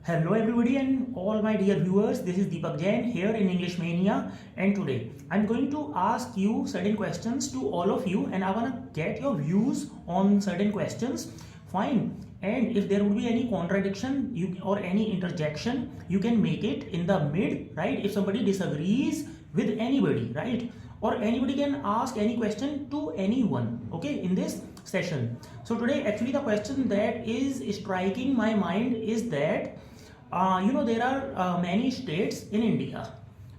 Hello everybody and all my dear viewers, this is Deepak Jain here in English Mania, and today I'm going to ask you certain questions to all of you, and I want to get your views on certain questions. Fine. And if there would be any contradiction or any interjection, you can make it in the mid, right? If somebody disagrees with anybody, right? Or anybody can ask any question to anyone, okay, in this session. So today actually the question that is striking my mind is that there are many states in India,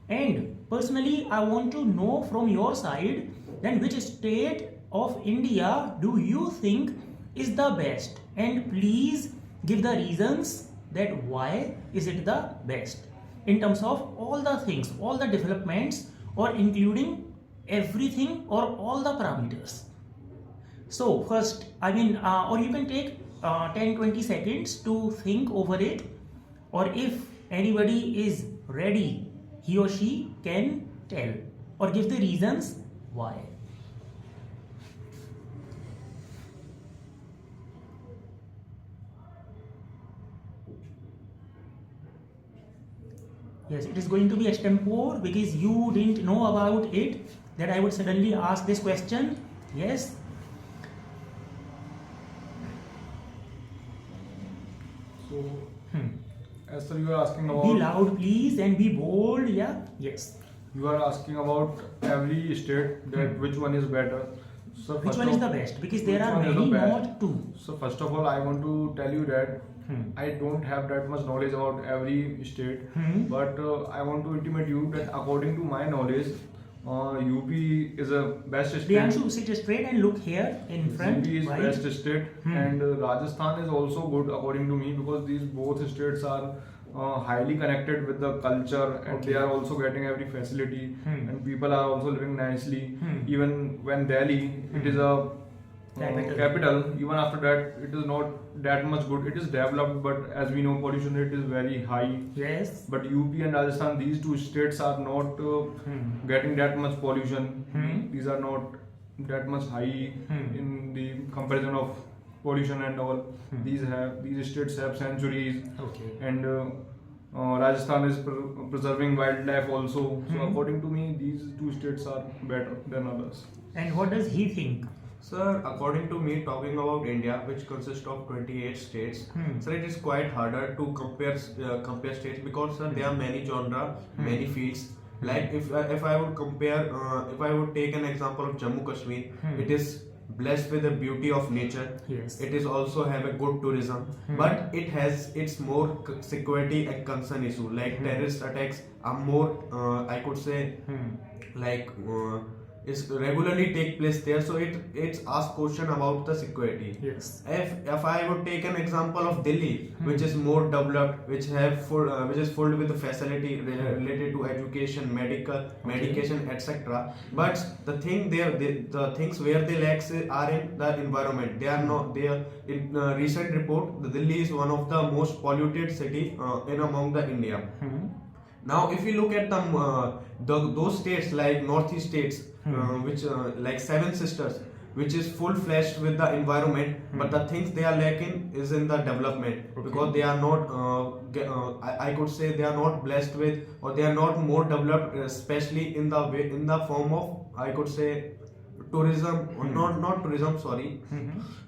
and personally I want to know from your side, then which state of India do you think is the best, and please give the reasons that why is it the best in terms of all the things, all the developments, or including everything or all the parameters. So first, or you can take 10-20 seconds to think over it, or if anybody is ready, he or she can tell or give the reasons why. Yes, it is going to be extempore because you didn't know about it, that I would suddenly ask this question. Yes. So, as sir, you are asking about. Be loud, please, and be bold. Yeah. Yes. You are asking about every state that which one is better. So which one is the best? Because there are many, not two. So first of all, I want to tell you that I don't have that much knowledge about every state, but I want to intimate you that according to my knowledge, UP is a best state. Priyanshu, sit straight and look here in front. UP is right? best state, and Rajasthan is also good according to me, because these both states are highly connected with the culture, and they are also getting every facility, and people are also living nicely. Even when Delhi, it is a capital, even after that it is not that much good. It is developed, but as we know, pollution rate is very high. Yes. But UP and Rajasthan, these two states are not getting that much pollution. These are not that much high in the comparison of pollution and all. These states have sanctuaries. Okay. And Rajasthan is preserving wildlife also. So according to me, these two states are better than others. And what does he think? Sir, according to me, talking about India, which consists of 28 states, sir, it is quite harder to compare states, because sir, there are many genre, many fields. Like if I would compare, if I would take an example of Jammu Kashmir, it is blessed with the beauty of nature. Yes. It is also have a good tourism, but it has its more security and concern issue. Like terrorist attacks are more, I could say, like. Is regularly take place there, so it's asked question about the security. Yes. If I would take an example of Delhi, which is more developed, which is full with the facility related to education, medication, etc. But the thing there, the things where they lack are in the environment. They are not there. In recent report, the Delhi is one of the most polluted city in among the India. Now, if you look at those states like northeast states, which like Seven Sisters, which is full-fledged with the environment, but the things they are lacking is in the development, because they are not, I could say, they are not blessed with, or they are not more developed, especially in the form of, I could say, tourism, or not tourism, sorry.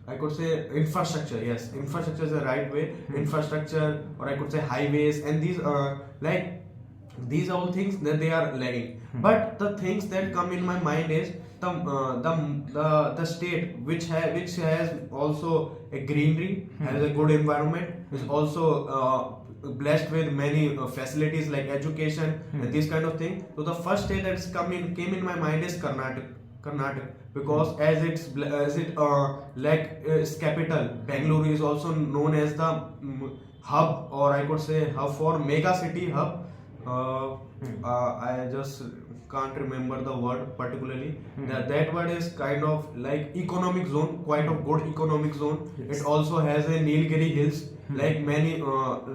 I could say infrastructure. Yes, infrastructure is the right way. Infrastructure, or I could say highways, and these are all things that they are lagging. But the things that come in my mind is the state which has also a greenery, has a good environment, is also blessed with many facilities like education and this kind of thing. So the first state that came in my mind is Karnataka, because as its capital, Bangalore is also known as the hub, or I could say hub for mega city hub. I just can't remember the word particularly. That word is kind of like economic zone, quite a good economic zone. Yes. It also has a Nilgiri Hills, like many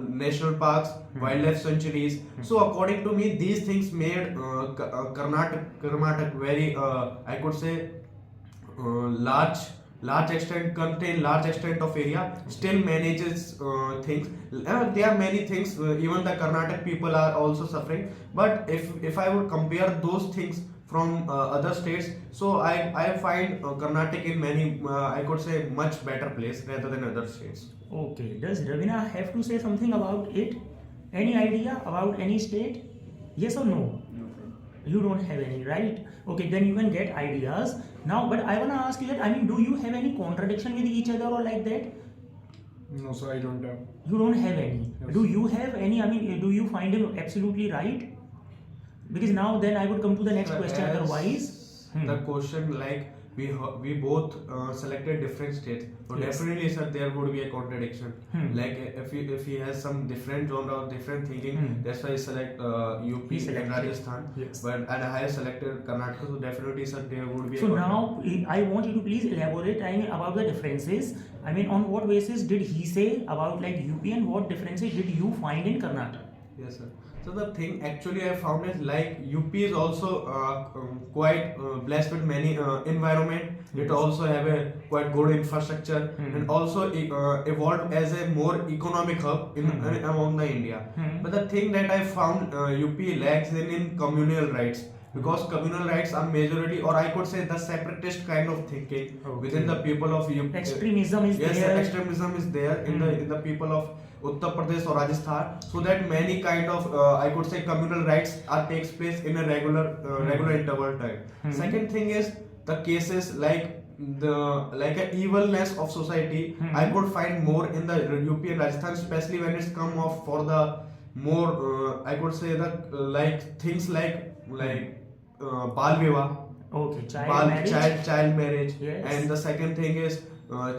national parks, wildlife sanctuaries. So according to me, these things made Karnataka very, I could say, large contain large extent of area, still manages things. There are many things. Even the Karnataka people are also suffering. But if I would compare those things from other states, so I find Karnataka in many I could say much better place rather than other states. Okay, does Ravina have to say something about it? Any idea about any state? Yes or no? You don't have any, right? Okay, then you can get ideas. Now, but I want to ask you that, I mean, do you have any contradiction with each other or like that? No, sir, I don't have. You don't have any. Yes. Do you have any? I mean, do you find him absolutely right? Because now then I would come to the next question. As Otherwise, the question like we both selected different states, so Yes. definitely sir there would be a contradiction. Hmm. Like if he has some different genre or different thinking, that's why he select UP He and selected. Rajasthan. Yes. But and I have selected Karnataka, so definitely sir there would be. So a now I want you to please elaborate, I mean, about the differences. I mean, on what basis did he say about like UP and what differences did you find in Karnataka? Yes, sir. So the thing actually I found is like UP is also quite blessed with many environment. It Yes. also have a quite good infrastructure and also evolved as a more economic hub in among the India. But the thing that I found UP lacks in communal rights. Because communal rights are majority, or I could say the separatist kind of thinking within the people of UP. Extremism is Yes, there. extremism is there in the people of Uttar Pradesh or Rajasthan, so that many kind of I could say communal rights are takes place in a regular interval time. Second thing is the cases like a evilness of society. I could find more in the UP and Rajasthan, especially when it's come off for the more I could say the like things like bal vivah. Okay, Child marriage. Yes. And the second thing is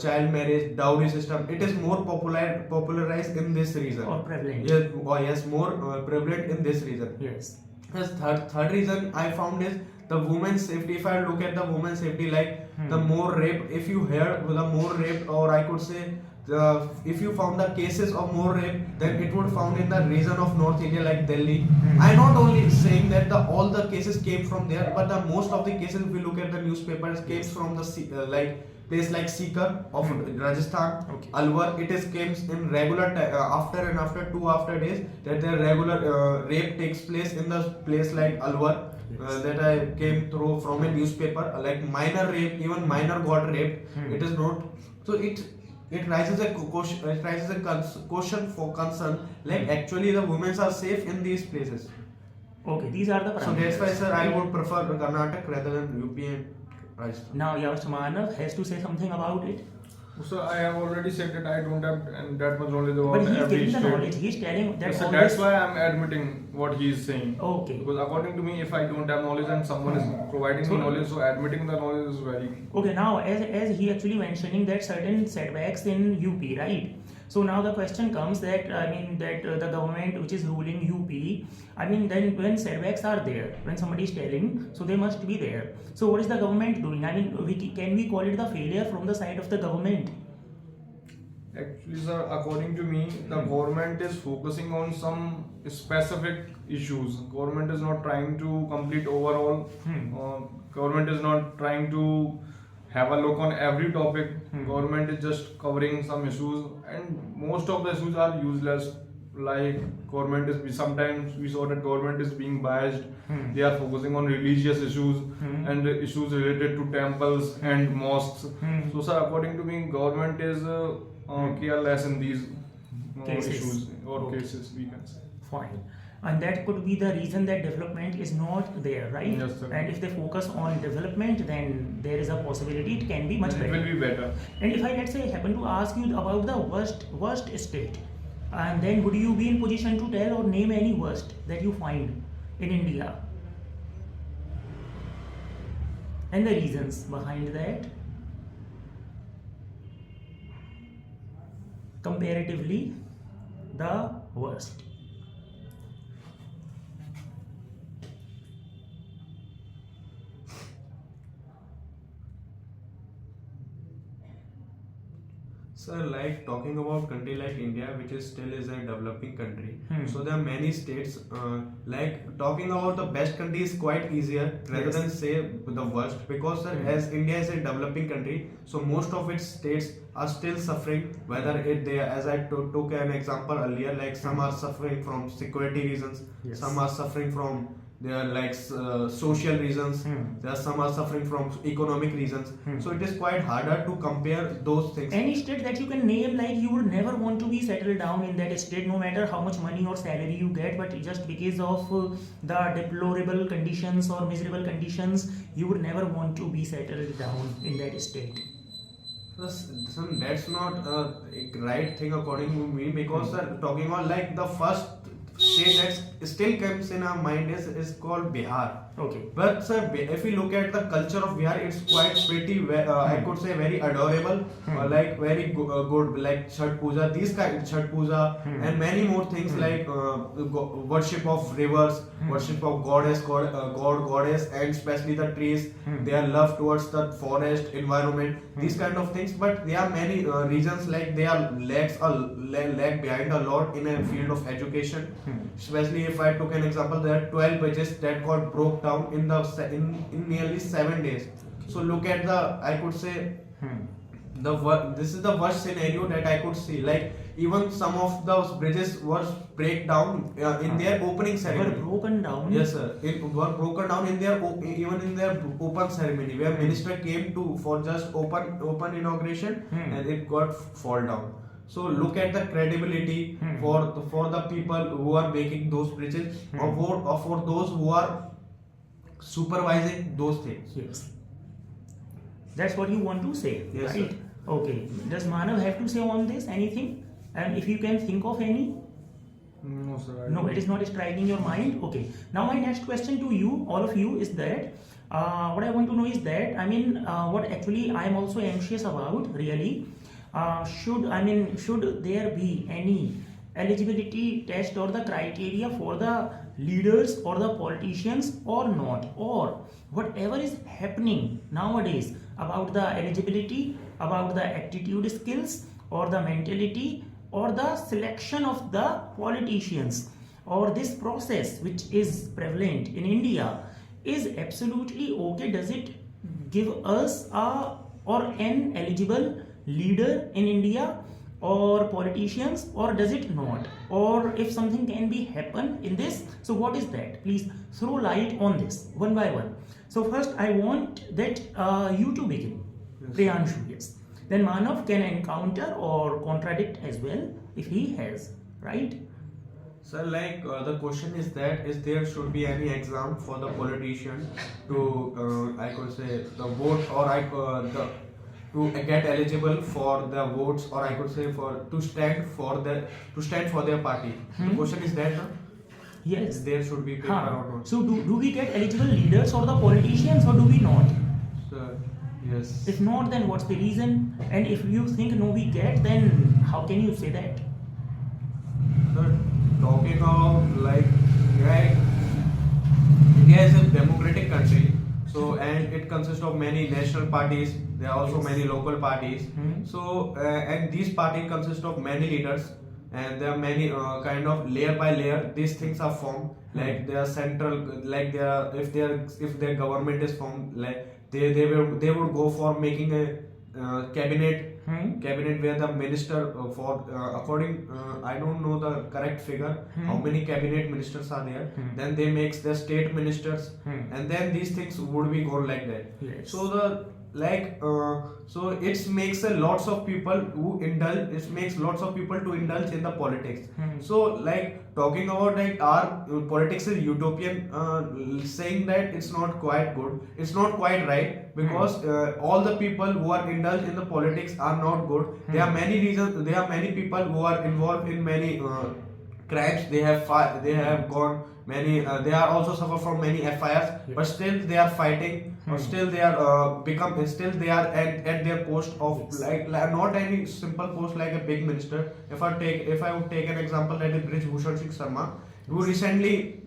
child marriage, dowry system. It is more popularized in this region. Or prevalent. Yes, more prevalent in this region. Yes. Yes, third reason I found is the women's safety. If I look at the women's safety, like the more rape, if you hear the more rape, or I could say if you found the cases of more rape, then it would found in the region of North India like Delhi. I'm not only saying that all the cases came from there, but the most of the cases, if we look at the newspapers, came from the like place like Sikar of Rajasthan, Okay. Alwar. It is came in regular after 2 days that the regular rape takes place in the place like Alwar. That I came through from a newspaper, like minor rape, even minor got raped. It is not so it raises a question for concern, like actually the women are safe in these places. Okay, these are the So parameters. that's why sir I would prefer Karnataka rather than UP and Rajasthan. Now Yavasmanav has to say something about it. So I have already said that I don't have that much knowledge about But he is every giving the state. knowledge. He is telling that Yes, sir, all that's this. why I'm admitting what he is saying. Okay. Because according to me, if I don't have knowledge and someone is providing me knowledge, so admitting the knowledge is very. Okay, now as he actually mentioning that certain setbacks in UP, right? So now the question comes that I mean that the government which is ruling UP, I mean then when setbacks are there, when somebody is telling, so they must be there. So what is the government doing? I mean, can we call it the failure from the side of the government? Actually, sir, according to me, the government is focusing on some specific issues. Government is not trying to complete overall. Government is not trying to have a look on every topic. Government is just covering some issues, and most of the issues are useless. Like government is sometimes we saw that government is being biased. They are focusing on religious issues and issues related to temples and mosques. So, sir, according to me, government is careless in these Cases. issues or Okay. cases, we can say. Fine. And that could be the reason that development is not there, right? Yes, sir. And if they focus on development, then there is a possibility it can be much It better. will be better. And if I let's say happen to ask you about the worst state, and then would you be in position to tell or name any worst that you find in India? And the reasons behind that? Comparatively, the worst. So, like talking about country like India, which is still is a developing country. Hmm. So there are many states. Like talking about the best country is quite easier rather Yes. than say the worst, because as India is a developing country, so most of its states are still suffering. Whether it they, as I took an example earlier, like some are suffering from security reasons, Yes. some are suffering from their like social reasons. There are some are suffering from economic reasons. So it is quite harder to compare those things. Any state that you can name, like you would never want to be settled down in that state, no matter how much money or salary you get, but just because of the deplorable conditions or miserable conditions, you would never want to be settled down in that state. That's not a right thing according to me, because talking about like the first state that still comes in our mind is called Bihar. Okay. But sir, if we look at the culture of Bihar, it's quite pretty. I could say very adorable, like very good, like Chhat Puja, these kind Chhat Puja, and many more things like worship of rivers, worship of goddess, and especially the trees. Their love towards the forest environment, these kind of things. But there are many regions like they are lag behind a lot in a field of education. Especially if I took an example, there are 12 bridges that got broke down in nearly 7 days. So look at the, I could say, this is the worst scenario that I could see. Like even some of those bridges were break down in their opening They ceremony. were broken down. Yes, sir. It were broken down in their even in their open ceremony, where minister came to for just open inauguration, and it got fall down. So look at the credibility for the people who are making those bridges, or for those who are supervising those things. Yes. That's what you want to say, Yes, right? sir. Okay. Does Manav have to say on this anything? And if you can think of any? No, sir. No, it is not striking your mind. Okay. Now my next question to you, all of you, is that what I want to know is that what actually I am also anxious about really. Should there be any eligibility test or the criteria for the leaders or the politicians or not, or whatever is happening nowadays about the eligibility, about the aptitude skills or the mentality or the selection of the politicians, or this process which is prevalent in India is absolutely okay? Does it give us an eligible leader in India or politicians, or does it not? Or if something can be happen in this, so what is that? Please throw light on this one by one. So first I want that you to begin. Yes. Priyanshu, yes. Then Manav can encounter or contradict as well if he has, right? So like the question is that is there should be any exam for the politician to I could say the vote, or to get eligible for the votes, or I could say for to stand for their party. The question is that Yes. there should be paper or not. So do we get eligible leaders or the politicians, or do we not? So, yes. If not, then what's the reason? And if you think no we get, then how can you say that? So, talking about like India is a democratic country, so and it consists of many national parties. There are also many local parties. So and these parties consist of many leaders, and there are many kind of layer by layer these things are formed. Like they are central, like they are if their government is formed, like they would go for making a cabinet where the minister according I don't know the correct figure how many cabinet ministers are there. Then they makes the state ministers, and then these things would be gone like that. Yes. So the so it makes lots of people who indulge. It makes lots of people to indulge in the politics. So like talking about like our politics is utopian, saying that it's not quite good. It's not quite right, because all the people who are indulged in the politics are not good. There are many reasons. There are many people who are involved in many crimes. They have gone many. They are also suffer from many FIRs, but still they are fighting. Or still they are still they are at their post of like not any simple post like a big minister. If I would take an example, that is Brij Bhushan Singh Sarma, who recently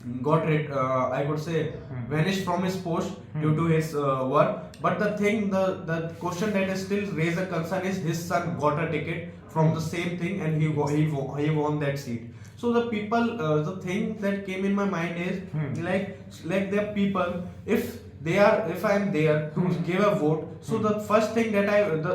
I could say vanished from his post due to his work. But the thing, the question that is still raised a concern is his son got a ticket from the same thing and he won that seat. So the people, the thing that came in my mind is like the people, if I am there to give a vote, so the first thing that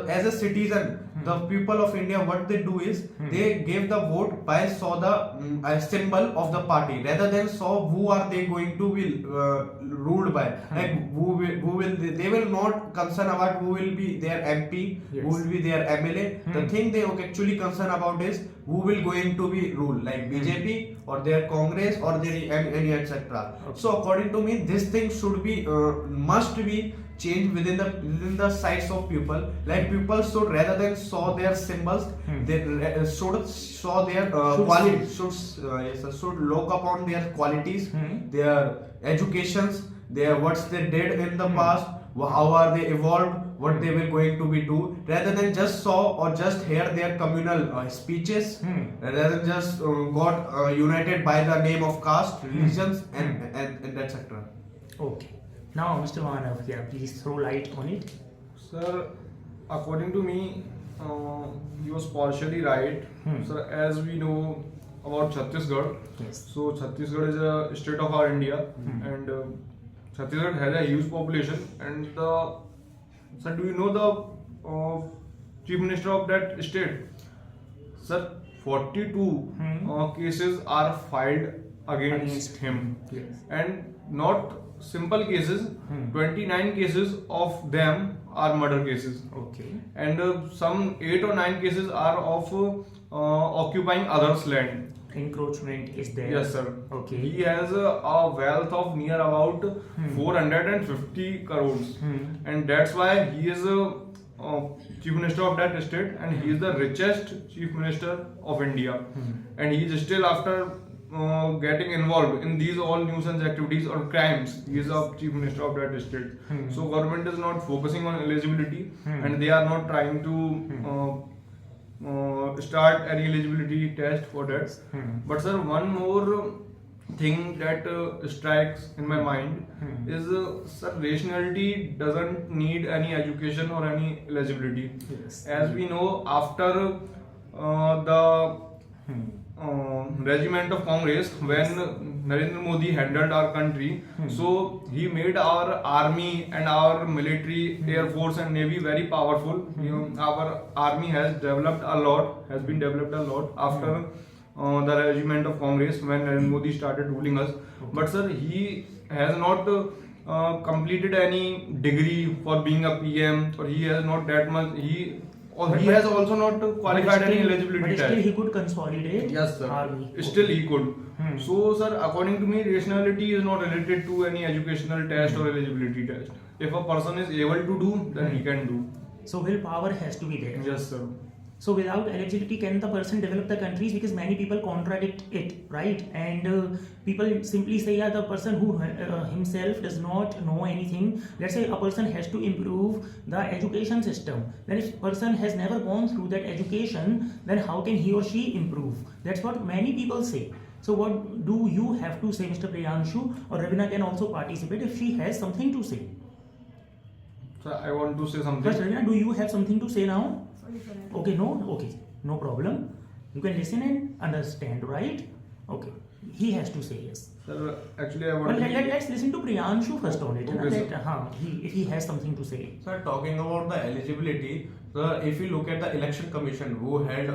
as a citizen, the people of India, what they do is they gave the vote by saw the symbol of the party rather than saw who are they going to be ruled by. Like who will they will not concern about who will be their MP, who will be their MLA. The thing they actually concern about is who will going to be ruled, like BJP or their Congress or their any etc. So according to me, this thing should be must be changed within the sights of people. Like people should rather than saw their symbols, they should saw their qualities. Should look upon their qualities, their educations, their what they did in the past, how are they evolved, what they were going to be do, rather than just saw or just hear their communal speeches, rather than just got united by the name of caste, religions, and etc. Okay. Now, Mr. Manav, yeah, please throw light on it. Sir, according to me, he was partially right. Sir, as we know about Chhattisgarh, Yes. so Chhattisgarh is a state of our India, and Chhattisgarh has a huge population. And sir, do you know the chief minister of that state? Sir, 42 cases are filed against him, Yes. and not simple cases. 29 cases of them are murder cases, Okay. and some 8 or 9 cases are of occupying others' land. Encroachment is there. Yes, sir. Okay. He has a wealth of near about 450 crores, and that's why he is a chief minister of that state, and he is the richest chief minister of India, and he is still after getting involved in these all nuisance activities or crimes. He is a chief minister of that state. So government is not focusing on eligibility, and they are not trying to start any eligibility test for that. But sir, one more thing that strikes in my mind is sir, rationality doesn't need any education or any eligibility. Yes. As we know, after the regiment of Congress, when Narendra Modi handled our country, so he made our army and our military, air force and navy very powerful. Our army has been developed a lot after the regiment of Congress when Narendra Modi started ruling us. But sir, he has not completed any degree for being a PM, or he has not that much. He has also not qualified any eligibility But still, test. he could consolidate. Yes, sir. Army. Still, he could. So, sir, according to me, rationality is not related to any educational test or eligibility test. If a person is able to do, then he can do. So willpower has to be there. Yes, sir. So without eligibility, can the person develop the countries? Because many people contradict it, right? And people simply say, yeah, the person who himself does not know anything. Let's say a person has to improve the education system. Then if person has never gone through that education, then how can he or she improve? That's what many people say. So what do you have to say, Mr. Priyanshu? Or Ravina can also participate if she has something to say. So, I want to say something. First, Ravina, do you have something to say now? Okay, no problem. You can listen and understand, right? Okay, he has to say yes. Sir, actually, I want Well, let's listen to Priyanshu first on it. Okay, That, sir. if he has something to say. Sir, talking about the eligibility, if you look at the election commission who held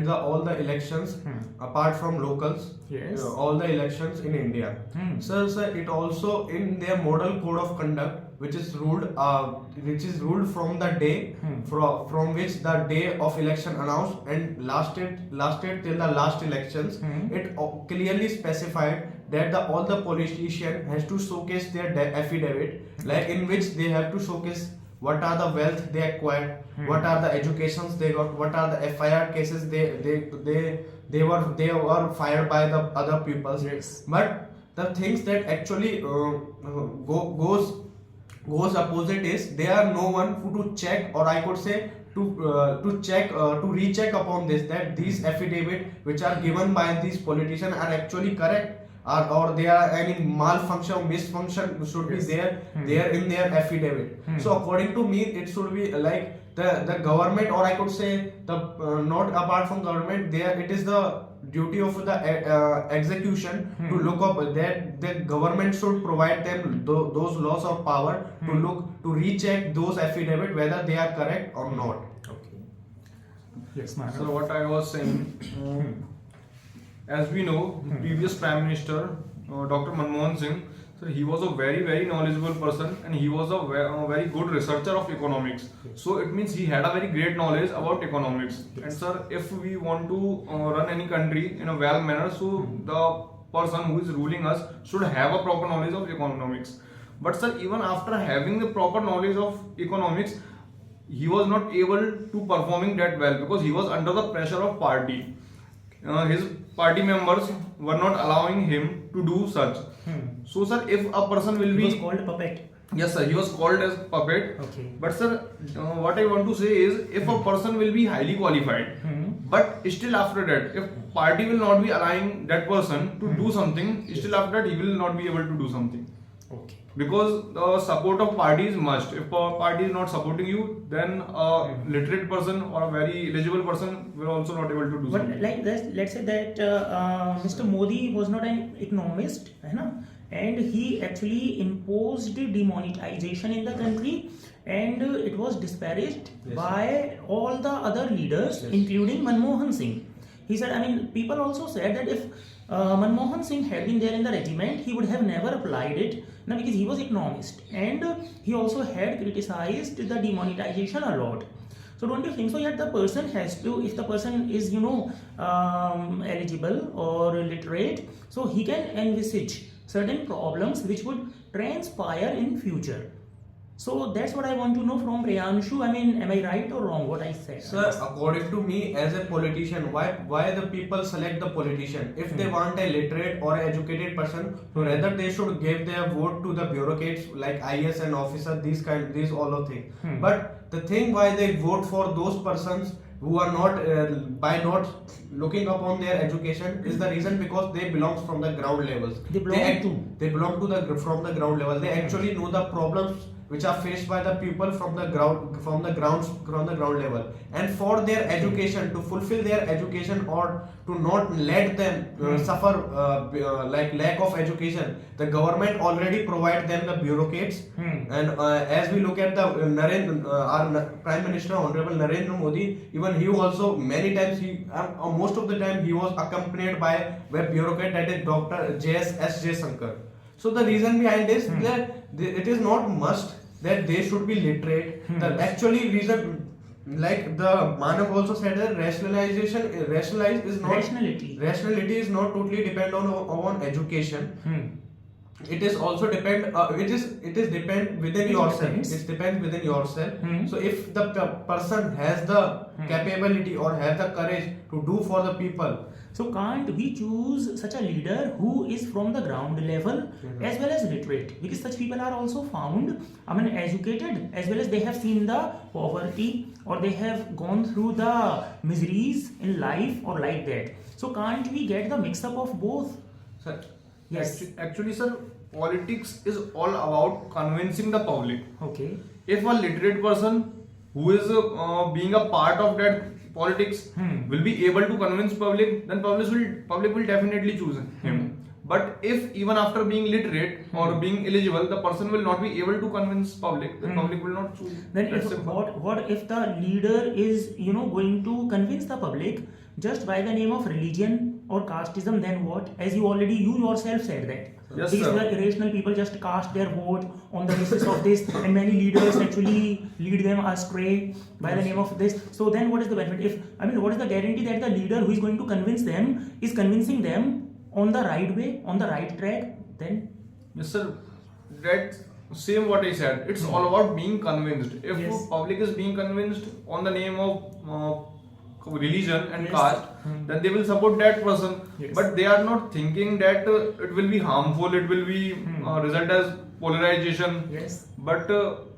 all the elections apart from locals, Yes. all the elections in India. Sir, it also in their model code of conduct, which is ruled from the day from which the day of election announced and lasted till the last elections. It clearly specified that all the politician has to showcase their affidavit, like in which they have to showcase what are the wealth they acquired, what are the educations they got, what are the FIR cases they were fired by the other peoples. Yes. But the things that actually goes opposite is there are no one who to check, or I could say to recheck upon this, that these affidavit which are given by these politicians are actually correct. or there are any malfunction or misfunction should Yes. be there in their affidavit. So according to me, it should be like the government, or I could say the not apart from government, there it is the duty of the execution to look up that the government should provide them those laws of power to look to recheck those affidavit whether they are correct or not. Okay. Yes, Manav. So what I was saying, as we know, the previous Prime Minister, Dr. Manmohan Singh, so he was a very knowledgeable person, and he was a very good researcher of economics. So it means he had a very great knowledge about economics. And sir, if we want to run any country in a well manner, so the person who is ruling us should have a proper knowledge of economics. But sir, even after having the proper knowledge of economics, he was not able to performing that well because he was under the pressure of party. His party members were not allowing him to do such. So sir, if a person will He be was called puppet. yes sir, he was called as puppet. Okay. But sir, what I want to say is, if a person will be highly qualified, but still after that, if party will not be allowing that person to do something, still after that he will not be able to do something. Okay. Because the support of party is must. If a party is not supporting you, then a literate person or a very eligible person will also not able to do But something. like this, let's say that Mr. Modi was not an economist, है ना? And he actually imposed demonetization in the country, and it was disparaged by all the other leaders, including Manmohan Singh. He said, I mean, people also said that if Manmohan Singh had been there in the regiment, he would have never applied it, now because he was economist, and he also had criticized the demonetization a lot. So don't you think so? Yet the person has to, if the person is eligible or literate, so he can envisage certain problems which would transpire in future. So that's what I want to know from Priyanshu. I mean, am I right or wrong what I said? Sir, according to me, as a politician, why the people select the politician? If they want a literate or educated person, so rather they should give their vote to the bureaucrats like IS and officer, these all of things. But the thing why they vote for those persons who are not by not looking upon their education is the reason because they belong from the ground levels. They belong to the from the ground level. They actually know the problems which are faced by the people from the ground level, and for their education, to fulfill their education or to not let them suffer like lack of education, the government already provide them the bureaucrats. And as we look at the our Prime Minister Honorable Narendra Modi, even he also many times most of the time he was accompanied by a bureaucrat, that is Dr. S. J. Shankar. So the reason behind this that it is not must that they should be literate. The actually reason, like the Manav also said, that rationality is not totally depend on education. It is also depend. It is depend within yourself. It depends within yourself. So if the person has the capability or has the courage to do for the people, so can't we choose such a leader who is from the ground level as well as literate? Because such people are also found, I mean, educated as well as they have seen the poverty or they have gone through the miseries in life or like that. So can't we get the mix up of both? Sir, Yes. actually, sir, politics is all about convincing the public. Okay. If a literate person who is being a part of that politics will be able to convince public, then public will definitely choose him. But if even after being literate or being eligible, the person will not be able to convince public, then public will not choose. Then That's if simple. what if the leader is going to convince the public just by the name of religion or casteism, then what? As you yourself said that. Yes, These sir. were irrational people just cast their vote on the basis of this, and many leaders actually lead them astray by the name of this. So then what is the benefit? What is the guarantee that the leader who is going to convince them is convincing them on the right way, on the right track? Then Yes, sir. That same what I said. It's all about being convinced. If Yes. public is being convinced on the name of religion and Yes. caste, then they will support that person. Yes. But they are not thinking that it will be harmful. It will be result as polarization. Yes. But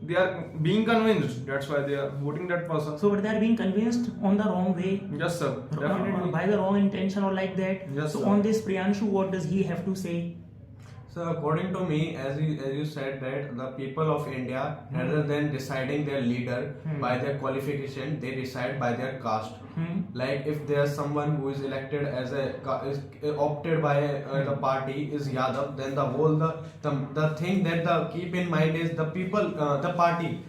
they are being convinced. That's why they are voting that person. So, but they are being convinced on the wrong way. Yes, sir. Definitely. By the wrong intention or like that. Yes, so sir. on this, Priyanshu, what does he have to say? So according to me, as you said that the people of India, rather than deciding their leader by their qualification, they decide by their caste. Like if there's someone who is elected as is opted by the party is Yadav, then the whole the thing that the keep in mind is the people, the party.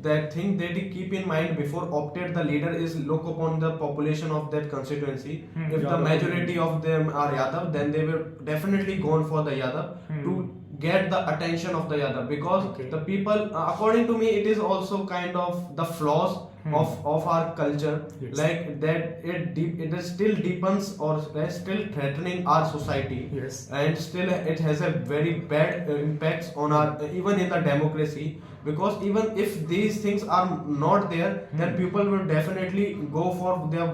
That thing that they keep in mind before opted the leader is look upon the population of that constituency. If the majority of them are Yadav, then they will definitely go for the Yadav to get the attention of the Yadav, because the people, according to me, it is also kind of the flaws of our culture, like that it is still deepens or still threatening our society, and still it has a very bad impacts on our even in the democracy, because even if these things are not there, then people will definitely go for their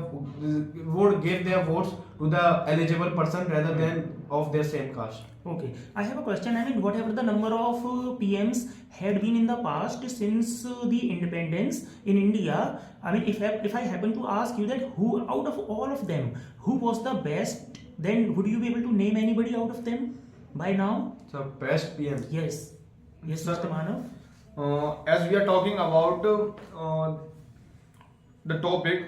would give their votes to the eligible person rather than of their same caste. Okay, I have a question. I mean, whatever the number of PMs had been in the past since the independence in India, I mean, if I happen to ask you that who out of all of them, who was the best, then would you be able to name anybody out of them by now? So best PM. Yes, Mr. Manav. As we are talking about the topic,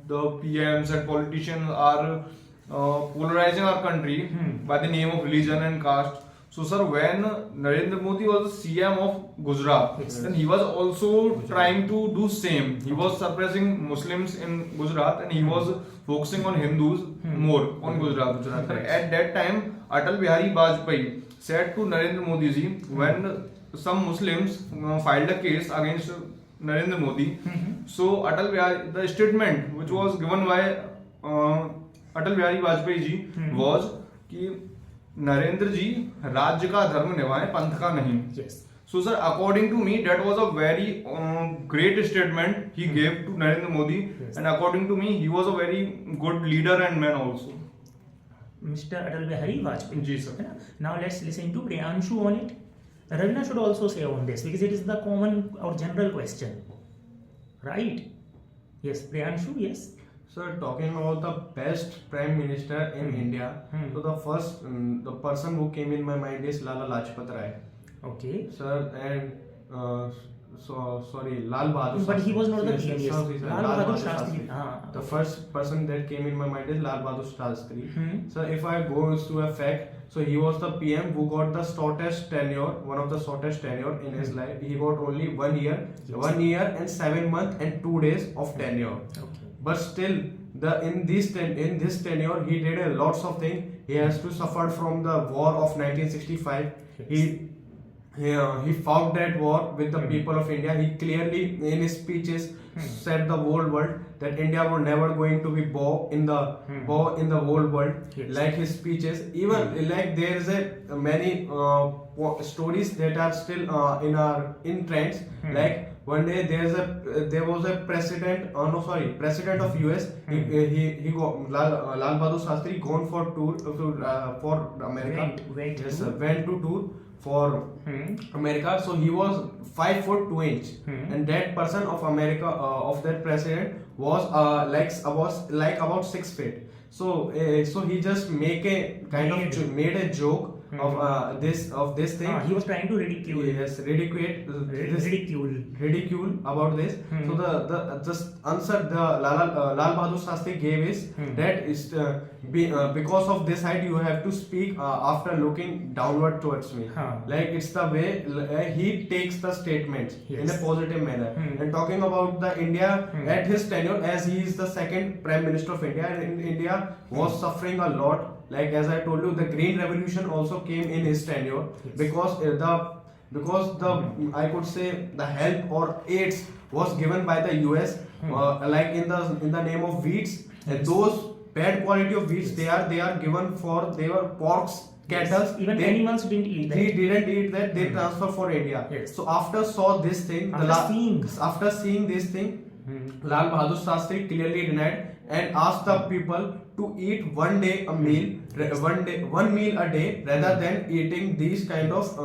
the PMs and politicians are polarizing our country by the name of religion and caste. So, sir, when Narendra Modi was the CM of Gujarat, then he was also trying to do same. He was suppressing Muslims in Gujarat and he was focusing on Hindus more on Gujarat. Sir, at that time, Atal Bihari Vajpayee said to Narendra Modi ji, when some Muslims filed a case against Narendra Modi, so Atal Bihari, the statement which was given by Atal Bihari Vajpayee ji was कि नरेंद्र जी राज्य का धर्म निभाएं, पंथ का नहीं. So sir, according to me, that was a very great statement he gave to Narendra Modi, and according to me, he was a very good leader and man also. Mr. Atal Bihari Vajpayee. Ji sir. Now let's listen to Priyanshu on it. Ravina should also say on this because it is the common or general question, right? Yes, Priyanshu. Yes. So talking about the best prime minister in India, so the first the person who came in my mind is Lala Lajpat Rai. Okay. Sir, and sorry, Lal Bahadur. But he was not the Yes, PM. Lal Bahadur Shastri. The first person that came in my mind is Lal Bahadur Shastri. So if I go to a fact, so he was the PM who got the shortest tenure, one of the shortest tenure in his life. He got only 1 year, 1 year and 7 months and 2 days of tenure. Okay. But still, in this tenure, he did a lots of things. He has to suffer from the war of 1965. He fought that war with the people of India. He clearly, in his speeches, said the whole world that India were never going to be bow in the whole world. Like his speeches, even like there is a many stories that are still in trends. Like one day there was a president of US. He Lal Bahadur Shastri gone for tour for America. Went to tour for America. So he was 5 foot 2 inch, and that person of America of that president was about 6 feet. So he just made a joke of this thing. He was trying to ridicule. Yes, ridicule about this. So the just answer the Lal Bahadur Shastri gave is that is because of this height you have to speak after looking downward towards me. Like it's the way he takes the statements in a positive manner. And talking about the India at his tenure, as he is the second Prime Minister of India, and India was suffering a lot. Like as I told you, the Green Revolution also came in his tenure because I could say the help or aids was given by the US, like in the name of wheats, and those bad quality of wheats they are given for their porks, cattle. Even animals didn't eat that. They didn't eat that. They transfer for India. So after seeing this thing, Lal Bahadur Shastri clearly denied and asked the people to eat one day a meal, one meal a day, rather than eating these kind of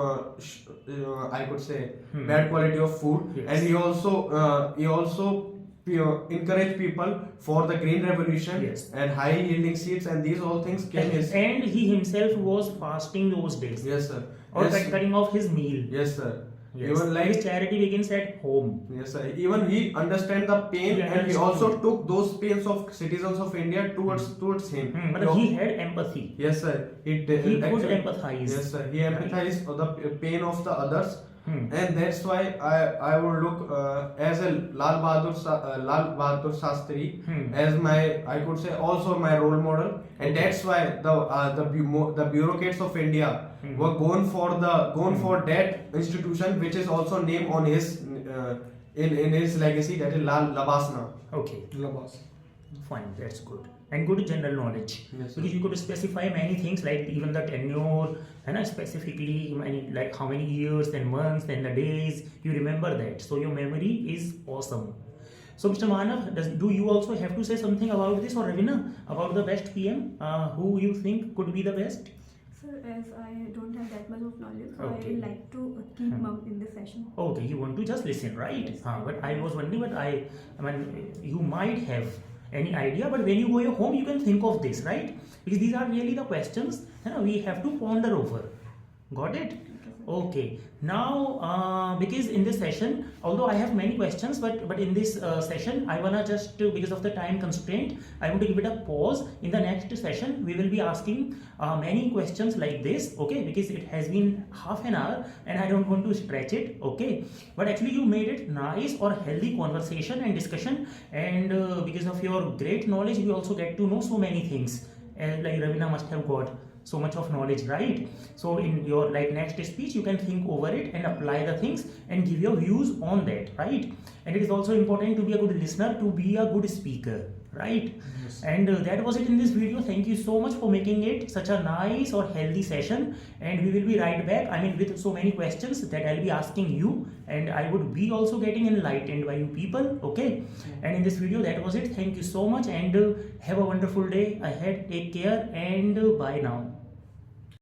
I could say bad quality of food. Yes. And he also encourage people for the green revolution. Yes. And high yielding seeds, and these all things came his. And he himself was fasting those days. Yes, sir. Or Yes. cutting off his meal. Yes, sir. Yes. Even like his charity begins at home. yes, sir. Even he understand the pain, He and he understood. also took those pains of citizens of India towards him. But he had empathy. Yes, sir. He could empathize. Yes, sir. He empathized for the pain of the others, Hmm. and that's why I would look as a Lal Bahadur Shastri Hmm. as my, I could say, also my role model, and that's why the bureaucrats of India Hmm. were gone for that institution, which is also named on his in his legacy, that is Lal Labasna. Okay. Labas. Fine, that's good. And good general knowledge. Yes, sir. Because you could specify many things like even the tenure, and specifically like how many years and months and the days, you remember that. So your memory is awesome. So Mr. Manav, do you also have to say something about this, or Ravina, about the best PM? Who you think could be the best? Sir, as I don't have that much of knowledge, so Okay. I would like to keep mum in this session. Okay, you want to just listen, right? Yes. But I was wondering, but I mean, you might have any idea, but when you go your home, you can think of this, right? Because these are really the questions we have to ponder over. Got it? Okay. Now, because in this session, although I have many questions, but in this session, I wanna just because of the time constraint, I want to give it a pause. In the next session, we will be asking many questions like this. Okay, because it has been half an hour, and I don't want to stretch it. Okay, but actually you made it nice or healthy conversation and discussion, and because of your great knowledge, we also get to know so many things. Like Ravina must have got so much of knowledge, right? So in your next speech, you can think over it and apply the things and give your views on that, right? And it is also important to be a good listener, to be a good speaker, right? Yes. And that was it in this video. Thank you so much for making it such a nice or healthy session, and we will be right back, I mean, with so many questions that I'll be asking you, and I would be also getting enlightened by you people. Okay, and in this video, that was it. Thank you so much, and have a wonderful day ahead. Take care, and bye now.